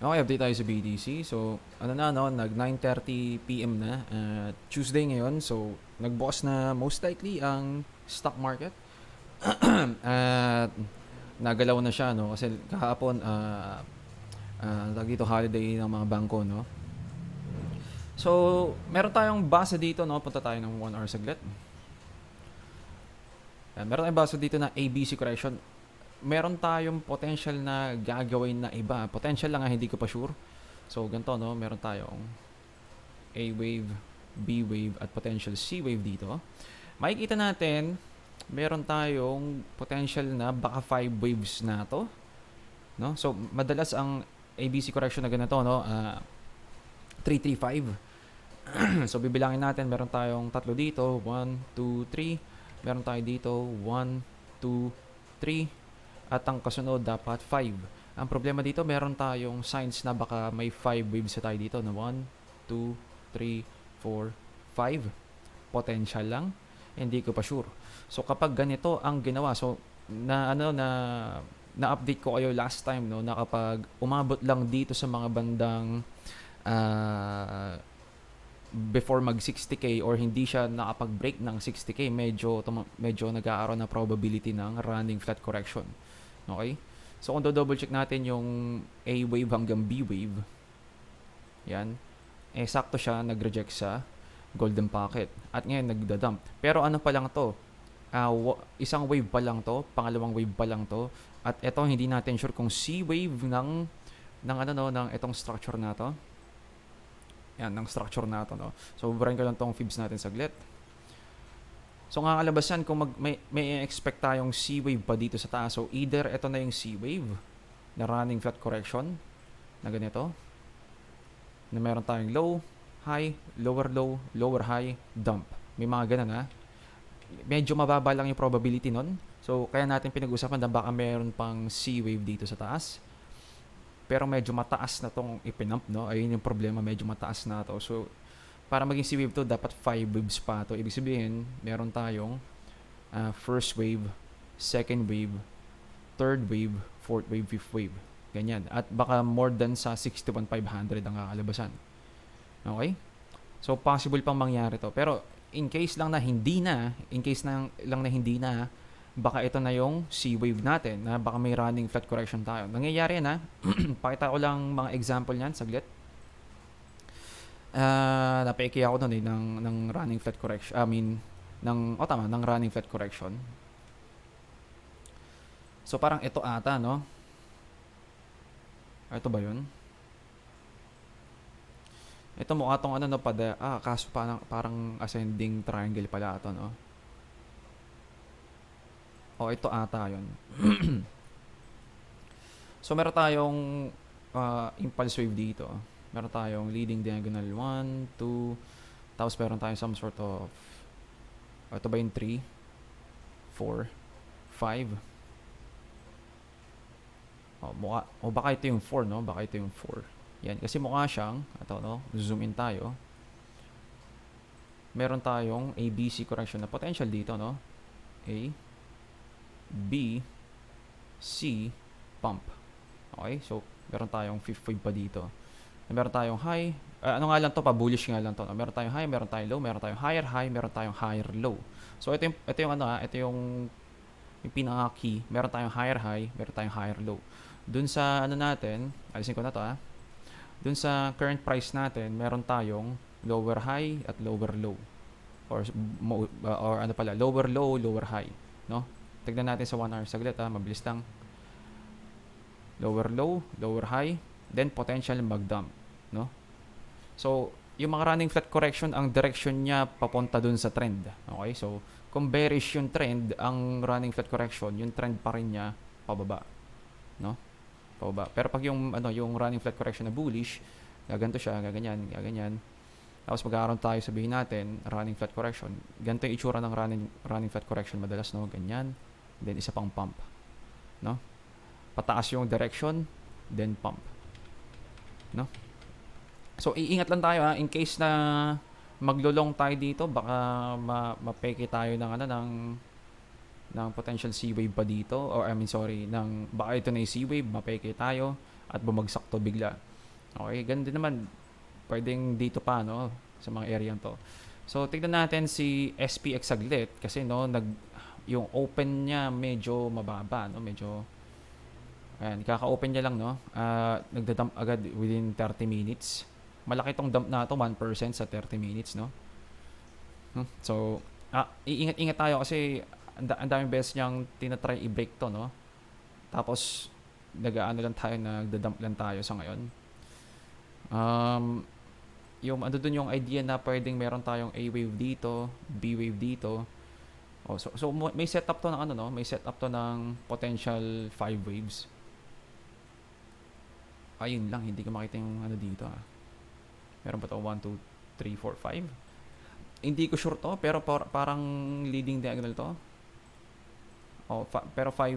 Okay, update tayo sa BTC. So, ano na, no, nag 9:30 PM na, Tuesday ngayon. So, nagbukas na most likely ang stock market. At nagalaw na siya, no, kasi kahapon, tawag dito, holiday ng mga bangko, no. So, meron tayong basa dito, no, punta tayo ng 1 hour saglit. Meron tayong basa dito na ABC correction. Meron tayong potential na gagawin na iba. Potential lang, hindi ko pa sure. So, ganito, no, meron tayong A wave, B wave, at potential C wave dito. Makikita natin, meron tayong potential na baka 5 waves na to, no? So, madalas ang ABC correction na ganito, no, 335. So, bibilangin natin, meron tayong tatlo dito, 1, 2, 3. Meron tayo dito, 1, 2, 3. At ang kasunod, dapat 5. Ang problema dito, meron tayong signs na baka may 5 waves na tayo dito, na 1, 2, 3, 4, 5. Potential lang, hindi ko pa sure. So, kapag ganito ang ginawa, so, na-update ko kayo last time, no, na kapag umabot lang dito sa mga bandang uh, before mag 60k or hindi siya nakapag-break ng 60k, medyo nag-aaroon na probability ng running flat correction. Okay? So kung double check natin yung A wave hanggang B wave, yan, sakto siya nag-reject sa golden pocket at ngayon nagda-dump. Pero ano pa lang to? Isang wave pa lang to, pangalawang wave pa lang to, at eto hindi natin sure kung C wave ng itong structure na to. Yan, ng structure na to, no. So burahin ko lang tong fibs natin saglit. So nga kalabasan kung may expect tayong C wave pa dito sa taas. So either ito na yung C wave na running flat correction na ganito, na meron tayong low, high, lower high, dump. May mga ganun, ha. Medyo mababa lang yung probability nun. So kaya natin pinag-usapan na baka meron pang C wave dito sa taas. Pero medyo mataas na tong ipinump, no. Ayun yung problema, medyo mataas na to. So para maging C wave to, dapat 5 waves pa to. Ibig sabihin, meron tayong first wave, second wave, third wave, fourth wave, fifth wave. Ganyan. At baka more than sa 61,500 ang kakalabasan. Okay? So, possible pang mangyari to. Pero, in case lang na hindi na, baka ito na yung C wave natin, na baka may running flat correction tayo. Nangyayari na. Pakita ko lang mga example niyan, saglit. Napaiki ako nun ng running flat correction. Ng running flat correction. So, parang ito ata, no? Ito ba yun? Ito mukha tong kaso parang ascending triangle pala ito, no? O, ito ata yun. So, meron tayong impulse wave dito. Meron tayong leading diagonal 1, 2, tapos meron tayong some sort of, ito ba yung 3, 4, 5. Baka ito yung 4, no? Baka ito yung 4. Yan, kasi mukha siyang, no? Zoom in tayo. Meron tayong ABC correction na potential dito, no? A, B, C, pump. Okay, so meron tayong fifth wave pa dito. Meron tayong high, bullish nga lang to. Meron tayong high, meron tayong low, meron tayong higher high, meron tayong higher low. So ito yung pinaka key. Meron tayong higher high, meron tayong higher low. Dun sa natin, alisin ko na to, dun sa current price natin, meron tayong lower high at lower low. Or lower low, lower high, no? Tignan natin sa 1 hour saglit, mabilis lang. Lower low, lower high, then potential mag-dump, no? So, yung mga running flat correction, ang direction niya papunta dun sa trend. Okay? So, kung bearish yung trend, ang running flat correction, yung trend pa rin niya pababa, no? Pababa. Pero pag yung running flat correction na bullish, gaganto siya, gaganyan. Tapos magkakaroon tayo, sabihin natin, running flat correction. Ganito yung itsura ng running flat correction madalas, no? Ganyan. Then isa pang pump, no? Pataas yung direction, then pump, no? So iingat lang tayo, in case na maglulong tayo dito, baka mapeke tayo ng potential C wave pa dito, or baka ito na yung C wave, mapeke tayo at bumagsak to bigla. Okay, ganun din naman. Pwedeng dito pa, no? Sa mga area to. So, tignan natin si SPX saglit kasi no, yung open niya medyo mababa, no? Medyo, ayan, kaka-open niya lang, no? Nagda-dump agad within 30 minutes. Malaki tong dump na to, 1% sa 30 minutes, no? So, iingat-ingat tayo kasi ang daming beses niyang tinatry i-break to, no? Tapos, nag-ano lang tayo, nagda-dump lang tayo sa ngayon. Um, yung ano dun yung idea na pwedeng meron tayong A wave dito, B wave dito. Oh, so may setup to ng ano, no? May setup to ng potential 5 waves. Ayun lang, hindi ko makita yung ano dito. Meron ba to 1 2 3 4 5? Hindi ko sure to, pero parang leading diagonal to. Oh, pero 5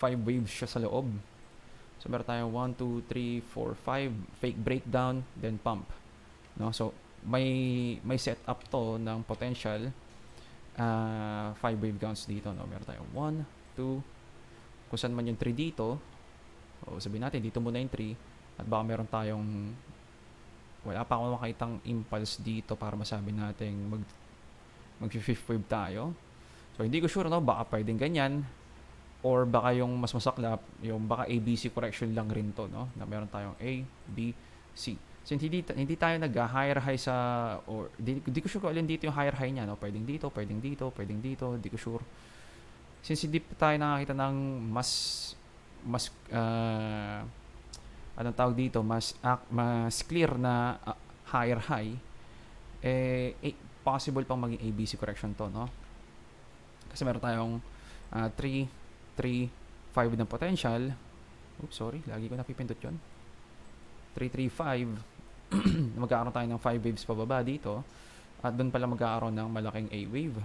waves siya sa loob. So meron tayong 1 2 3 4 5 fake breakdown then pump. No? So may setup to ng potential 5 wave counts dito, no? Meron tayong 1 2 kung saan man yung 3 dito. O sabihin natin dito muna yung 3 at baka meron tayong wala pa akong makitang impulse dito para masabi natin mag 5th wave tayo. So hindi ko sure, no, baka pwedeng ganyan or baka yung mas masaklap yung baka ABC correction lang rin to, no, na meron tayong A, B, C. So hindi tayo nag-higher high sa or di ko sure kung alin dito yung higher high niya, no. Pwedeng dito, di ko sure. Since hindi pa tayo nakakita ng mas anong tawag dito, mas clear na higher high, possible pang maging ABC correction to, no? Kasi meron tayong 3, 3, 5 ng potential. Oops, sorry, lagi ko napipindot yun. 3, 3, 5. Magkakaroon tayo ng 5 waves pababa dito. At doon pala magkakaroon ng malaking A wave.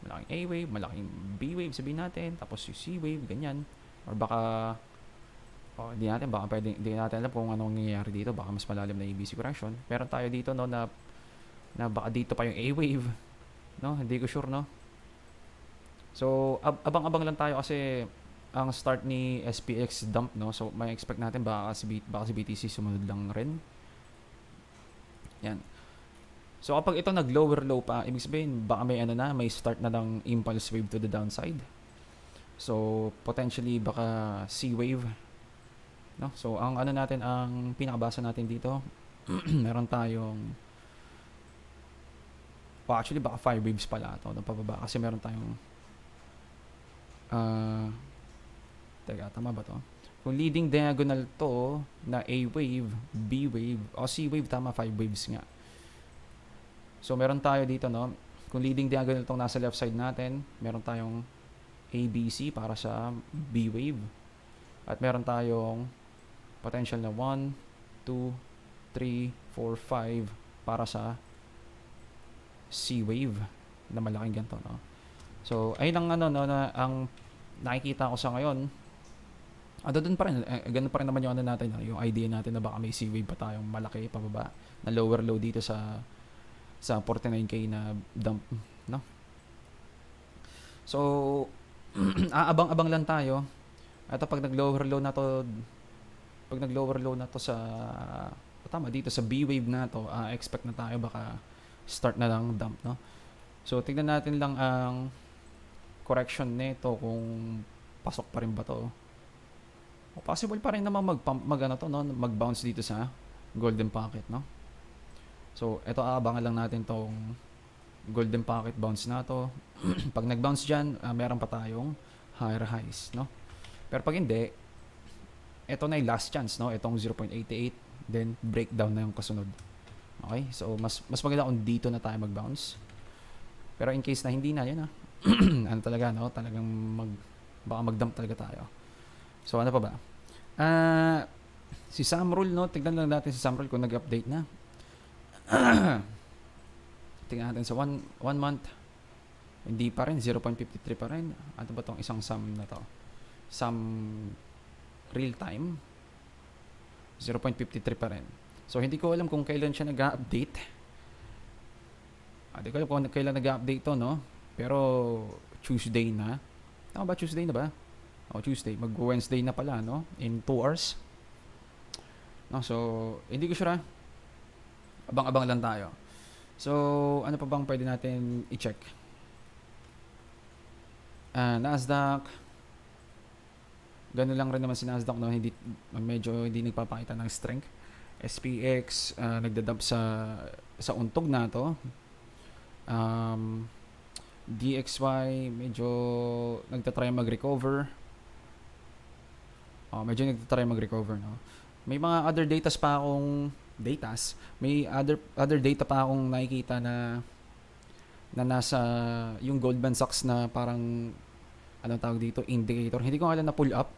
Malaking A wave, malaking B wave sabihin natin. Tapos yung C wave, ganyan. Or baka hindi natin alam kung anong nangyayari dito, baka mas malalim na ABC correction. Meron tayo dito, no, na baka dito pa yung A wave, no, hindi ko sure, no. So abang-abang lang tayo kasi ang start ni SPX dump, no, so may expect natin baka si BTC sumunod lang rin. Yan. So kapag ito nag lower low pa, ibig sabihin baka may start na ng impulse wave to the downside. So potentially baka C wave, no? So ang ano natin, ang pinakabasa natin dito, meron tayong actually baka 5 waves pala ito, no, pababa kasi meron tayong teka, tama ba to? Kung leading diagonal to na A wave, B wave, o C wave, tama, 5 waves nga. So meron tayo dito, no, kung leading diagonal tong nasa left side natin, meron tayong ABC para sa B wave. At meron tayong potential na 1, 2, 3, 4, 5 para sa C wave na malaking ganito, no. So ayun ang ano, no, na ang nakikita ko sa ngayon. Doon pa rin, ganun pa rin naman yung ano natin, no, yung idea natin na baka may C wave pa tayong malaki pababa na lower low dito sa 49k na dump, no. So aabang-abang lang tayo. At pag nag-lower low na to sa tama dito sa B wave na to, expect na tayo baka start na lang dump, no. So tingnan natin lang ang correction nito kung pasok pa rin ba to. O possible pa rin naman mag-bounce dito sa golden pocket, no. So ito, aabangan lang natin tong golden pocket bounce na to. Pag nag-bounce diyan, meron pa tayong higher highs, no. Pero pag hindi, ito na yung last chance, no? Itong 0.88, then breakdown na yung kasunod. Okay? So, mas maganda kung dito na tayo mag-bounce. Pero in case na hindi na, yun, ano talaga, no? Talagang baka mag-dump talaga tayo. So, ano pa ba? Si Samrul, no? Tignan lang natin si Samrul kung nag-update na. Tignan natin sa one month. Hindi pa rin, 0.53 pa rin. Ano ba tong isang sum na to? Sum real time 0.53 pa rin. So hindi ko alam kung kailan siya nag-update. Hindi ko alam kung kailan nag-update to, no? Pero Tuesday na. Tama ba, Tuesday na ba? Tuesday. Mag-Wednesday na pala, no? In 2 hours. No? So, hindi ko sure. Abang-abang lang tayo. So, ano pa bang pwede natin i-check? Nasdaq, ganun lang rin naman si Nasdaq, no? Medyo hindi nagpapakita ng strength. SPX, nagdadump sa untog na to. DXY, medyo nagtatry mag-recover. Medyo nagtatry mag-recover, no? May mga other may other data pa akong nakikita na nasa yung Goldman Sachs na parang anong tawag dito, indicator. Hindi ko alam na pull up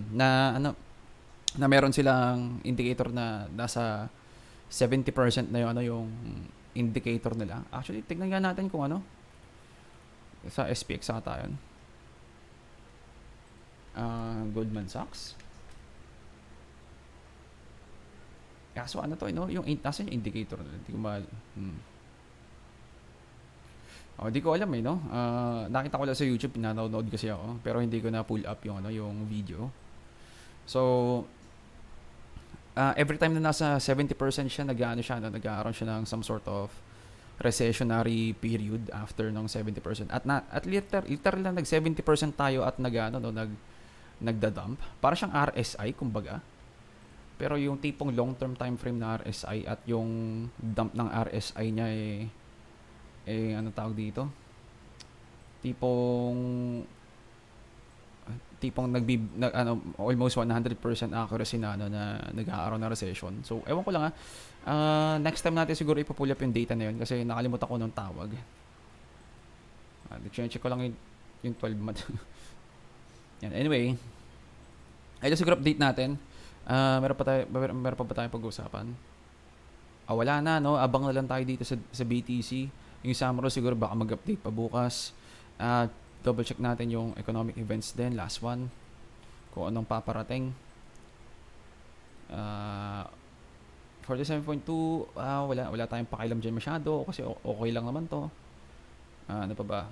na ano na meron silang indicator na nasa 70% na yung indicator nila. Actually, tignan nga natin kung ano sa SPX sa tayo. Goldman Sachs. Kaso ano to, yung nasa yung indicator nila. Hindi ko di ko alam no. Nakita ko lang sa YouTube, pinanood kasi ako, pero hindi ko na pull up yung video. So, every time na nasa 70% siya, nag-aaroon siya ng some sort of recessionary period after ng 70%. At literal na nag 70% tayo at nagda-dump. Para siyang RSI kumbaga. Pero yung tipong long-term time frame na RSI at yung dump ng RSI niya ano tawag dito? Tipong almost 100% accuracy na nag-aaroon na recession. So, ewan ko lang next time natin siguro ipo-pull up yung data na yun kasi nakalimutan ko nung tawag. Check ko lang yung 12 month. Yan. Anyway, ito siguro update natin. Meron pa ba tayong pag-uusapan? Wala na, no? Abang na lang tayo dito sa BTC. Yung Samro siguro baka mag-update pa bukas. Double check natin yung economic events din, last one. Kung anong paparating. 47.2, wala tayong pakialam dyan masyado kasi okay lang naman to. Ano pa ba?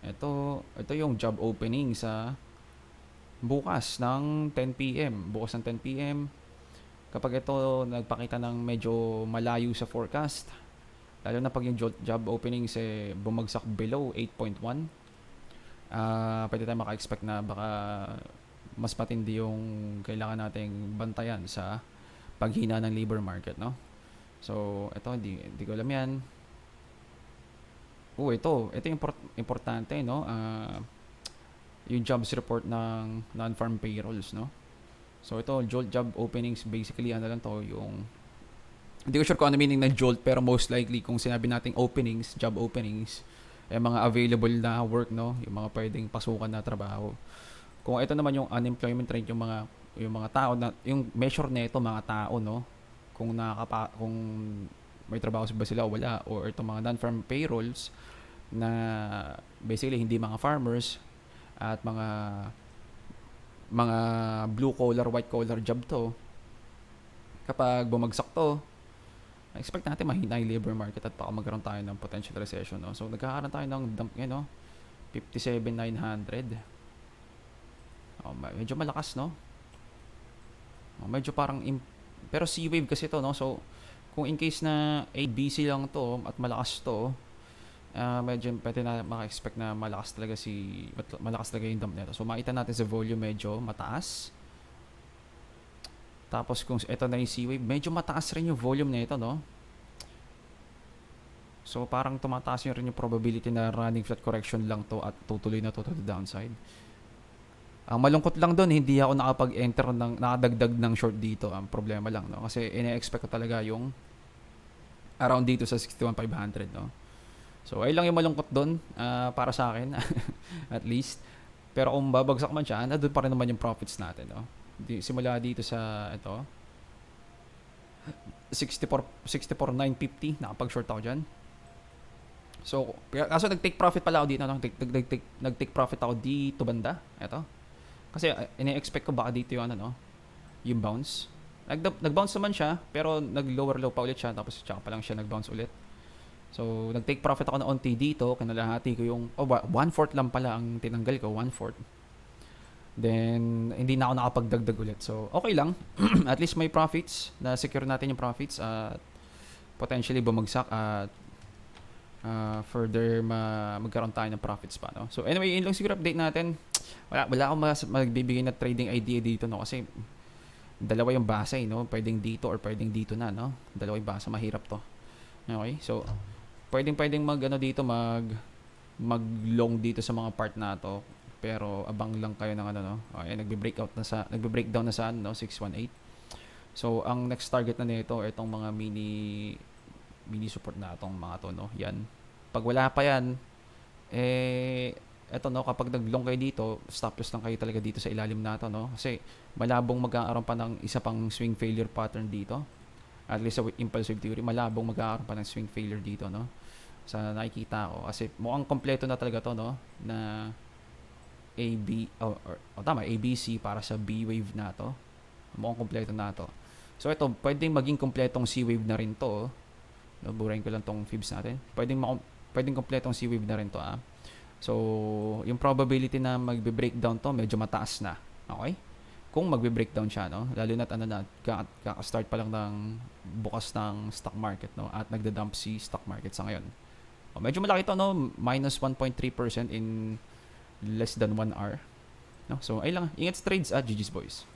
Ito yung job opening sa bukas ng 10 PM. Bukas ng 10 PM. Kapag ito nagpakita ng medyo malayo sa forecast, lalo na pag yung job openings bumagsak below 8.1, pwede tayo maka-expect na baka mas matindi yung kailangan nating bantayan sa paghina ng labor market, no? So, ito hindi ko alam yan. Ito yung importante, no? Yung jobs report ng non-farm payrolls, no? So, ito, job openings, basically, ano lang to, yung hindi ko sure kung ano meaning ng jolt, pero most likely kung sinabi nating openings, job openings, mga available na work, no, yung mga pwedeng pasukan na trabaho. Kung ito naman yung unemployment rate, yung mga tao na yung measure nito mga tao, no, kung may trabaho ba sila o wala, or itong mga non-farm payrolls na basically hindi mga farmers at mga blue collar, white collar job to. Kapag bumagsak to, expect natin mahina yung labor market at baka magkaroon tayo ng potential recession, no? So, nagkakaroon tayo ng dump ngayon, no? 57,900. Medyo malakas, no? Medyo parang pero C-wave kasi to, no? So, kung in case na ABC lang to at malakas to, medyo pwede na maka-expect na malakas talaga yung dump nito. So, makita natin sa volume medyo mataas. Tapos kung ito na yung C-wave, medyo mataas rin yung volume nito, no? So, parang tumataas rin yung probability na running flat correction lang to at tutuloy na to the downside. Ang malungkot lang doon, hindi ako nakadagdag ng short dito. Ang problema lang, no? Kasi ine-expect ko talaga yung around dito sa 61,500, no? So, ay lang yung malungkot doon para sa akin, at least. Pero kung babagsak man siya, doon pa rin naman yung profits natin, no? Simula dito sa ito 64,950 nakapag-short ako dyan. So, kaso nag-take profit pala ako dito, no? Nag-take profit ako dito banda. Ito. Kasi ine-expect ko baka dito yung yung bounce. Nag-bounce naman siya, pero nag-lower low pa ulit siya, tapos tsaka pa lang siya nag-bounce ulit. So, nag-take profit ako na onti dito, kinalahati ko yung 1/4 lang pala ang tinanggal ko, 1/4. Then, hindi na ako nakapagdagdag ulit. So, okay lang. At least may profits. Na-secure natin yung profits at potentially bumagsak at further magkaroon tayo ng profits pa, no? So, anyway, yun lang siguro update natin. Wala akong magbibigay na trading idea dito, no? Kasi dalawa yung basa, no? Pwedeng dito or pwedeng dito na, no? Dalawa yung basa, mahirap to. Okay? So, pwedeng dito, mag long dito sa mga part na to. Pero abang lang kayo ng ano, no? Okay, nagbe-breakdown na sa ano, no? 618. So, ang next target na nito, itong mga mini support na itong mga to, no? Yan. Pag wala pa yan, eto, no, kapag nag-long kayo dito, stop loss lang kayo talaga dito sa ilalim na to, no? Kasi malabong magkakaroon pa ng isa pang swing failure pattern dito. At least sa impulsive theory, malabong magkakaroon pa ng swing failure dito, no? Sa nakikita ko. Kasi mukhang kompleto na talaga to, no? Na ABC para sa B wave na to. Mukhang kompleto na to. So ito, pwedeng maging kompletong C wave na rin to. Burahin ko lang tong fibs natin. Pwedeng kompletong C wave na rin to, ah. So, yung probability na magbe-breakdown to medyo mataas na. Okay? Kung magbe-breakdown siya, no? Lalo na't kaka-start pa lang ng bukas ng stock market, no? At nagda-dump si stock market sa ngayon. Medyo malaki to, no? Minus 1.3% in less than 1 hour. No? So, ay lang. Ingat sa trades, GG's boys.